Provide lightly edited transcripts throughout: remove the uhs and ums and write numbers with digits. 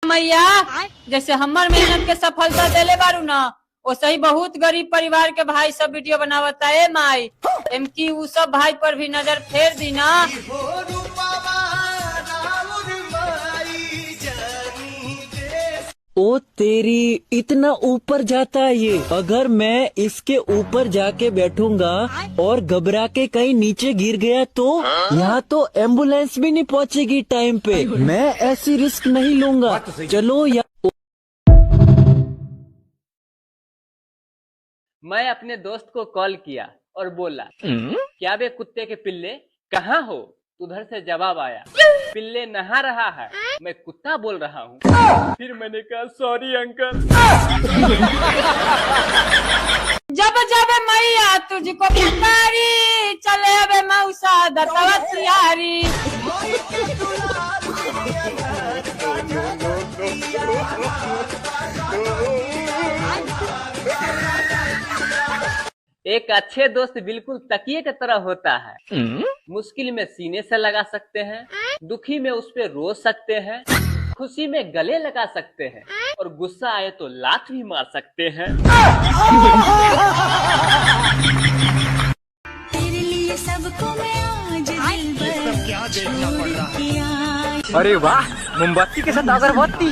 मैया जैसे हमर मेहनत के सफलता देले बारू ना, वैसे ही बहुत गरीब परिवार के भाई सब वीडियो बनावता है माई। एम की उ सब भाई पर भी नजर फेर दी ना। ओ तेरी, इतना ऊपर जाता है ये। अगर मैं इसके ऊपर जाके बैठूंगा और घबरा के कहीं नीचे गिर गया तो यहाँ तो एम्बुलेंस भी नहीं पहुँचेगी टाइम पे। मैं ऐसी रिस्क नहीं लूंगा। चलो मैं अपने दोस्त को कॉल किया और बोला, क्या बे कुत्ते के पिल्ले कहाँ हो? उधर से जवाब आया, पिल्ले नहा रहा है, मैं कुत्ता बोल रहा हूँ। फिर मैंने कहा सॉरी अंकल। जब जब मैया तुझको पुकारी, चले अबे मौसा दतवा तियारी। एक अच्छे दोस्त बिल्कुल तकिए की तरह होता है। मुश्किल में सीने से लगा सकते हैं, दुखी में उस पे रो सकते हैं, खुशी में गले लगा सकते हैं और गुस्सा आए तो लात भी मार सकते हैं। तेरे लिए सबको मैं आज दिल क्या देखना पड़ रहा है। अरे वाह, मोमबत्ती के साथ अगरबत्ती।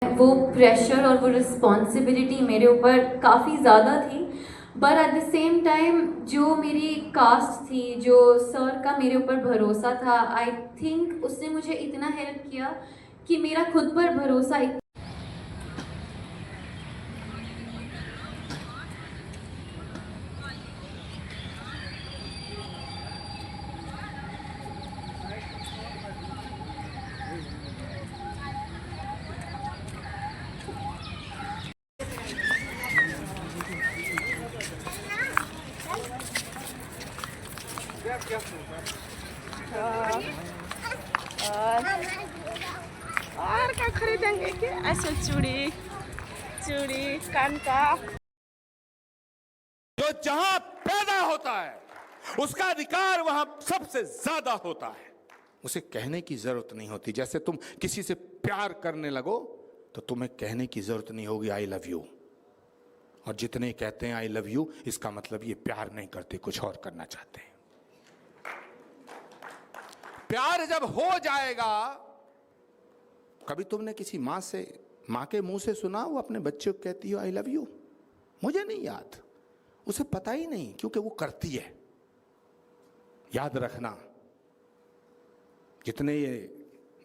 वो प्रेशर और वो रिस्पॉन्सिबिलिटी मेरे ऊपर काफ़ी ज़्यादा थी, but at the same time जो मेरी कास्ट थी, जो सर का मेरे ऊपर भरोसा था, आई थिंक उसने मुझे इतना हेल्प किया कि मेरा खुद पर भरोसा और क्या खरीदेंगे कि ऐसे चूड़ी चूड़ी कान का। जो जहां पैदा होता है उसका अधिकार वहां सबसे ज्यादा होता है। उसे कहने की जरूरत नहीं होती। जैसे तुम किसी से प्यार करने लगो तो तुम्हें कहने की जरूरत नहीं होगी आई लव यू। और जितने कहते हैं आई लव यू, इसका मतलब ये प्यार नहीं करते, कुछ और करना चाहते हैं। प्यार जब हो जाएगा, कभी तुमने किसी माँ के मुंह से सुना वो अपने बच्चे को कहती हो आई लव यू? मुझे नहीं याद, उसे पता ही नहीं, क्योंकि वो करती है। याद रखना, जितने ये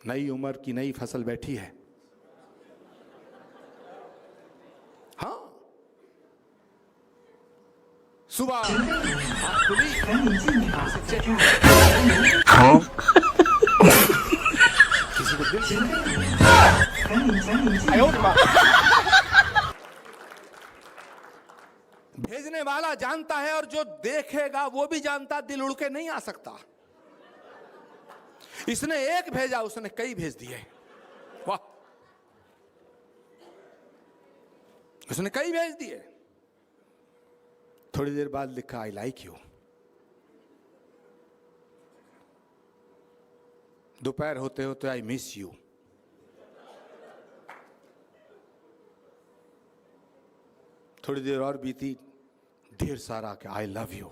नई उम्र की नई फसल बैठी है, हाँ, सुबह किसी को भेजने वाला जानता है और जो देखेगा वो भी जानता। दिल उड़ के नहीं आ सकता। इसने एक भेजा, उसने कई भेज दिए। वाह, उसने कई भेज दिए। थोड़ी देर बाद लिखा आई लाइक यू। दोपहर होते होते आई मिस यू। थोड़ी देर और बीती, ढेर सारा के आई लव यू।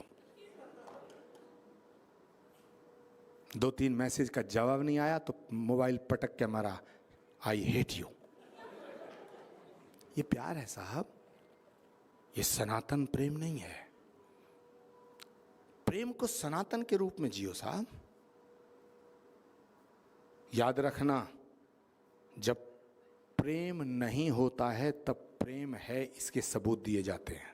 2-3 मैसेज का जवाब नहीं आया तो मोबाइल पटक के मारा आई हेट यू। ये प्यार है साहब, ये सनातन प्रेम नहीं है। प्रेम को सनातन के रूप में जियो साहब। याद रखना, जब प्रेम नहीं होता है तब प्रेम है इसके सबूत दिए जाते हैं।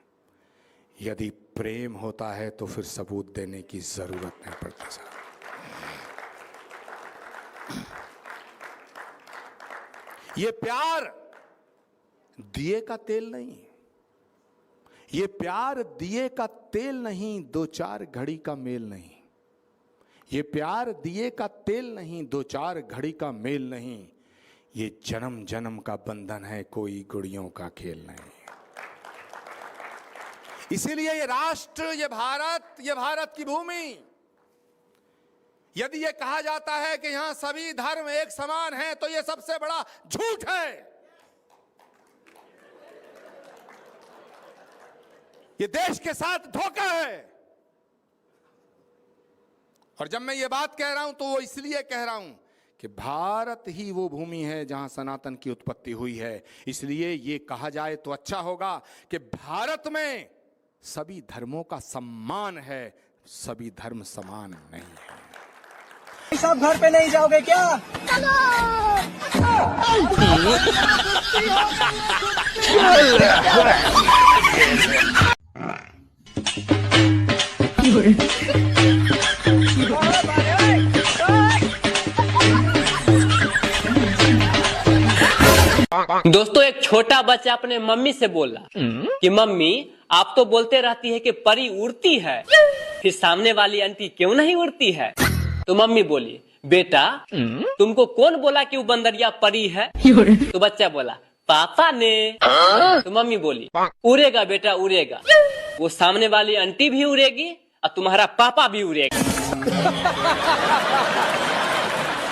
यदि प्रेम होता है तो फिर सबूत देने की जरूरत नहीं पड़ती साहब। ये प्यार दिए का तेल नहीं, ये प्यार दिए का तेल नहीं, 2-4 घड़ी का मेल नहीं। ये प्यार दिए का तेल नहीं, दो चार घड़ी का मेल नहीं, ये जन्म जन्म का बंधन है, कोई गुड़ियों का खेल नहीं। इसीलिए ये राष्ट्र, ये भारत की भूमि, यदि ये कहा जाता है कि यहां सभी धर्म एक समान हैं, तो ये सबसे बड़ा झूठ है। ये देश के साथ धोखा है। और जब मैं ये बात कह रहा हूं तो वो इसलिए कह रहा हूं कि भारत ही वो भूमि है जहां सनातन की उत्पत्ति हुई है। इसलिए ये कहा जाए तो अच्छा होगा कि भारत में सभी धर्मों का सम्मान है, सभी धर्म समान नहीं है। सब घर पे नहीं जाओगे क्या? दोस्तों, एक छोटा बच्चा अपने मम्मी से बोला कि मम्मी, आप तो बोलते रहती है कि परी उड़ती है, फिर सामने वाली आंटी क्यों नहीं उड़ती है? तो मम्मी बोली, बेटा तुमको कौन बोला कि वो बंदरिया परी है? तो बच्चा बोला, पापा ने। तो मम्मी बोली, उड़ेगा बेटा उड़ेगा, वो सामने वाली आंटी भी उड़ेगी और तुम्हारा पापा भी उड़ेगा।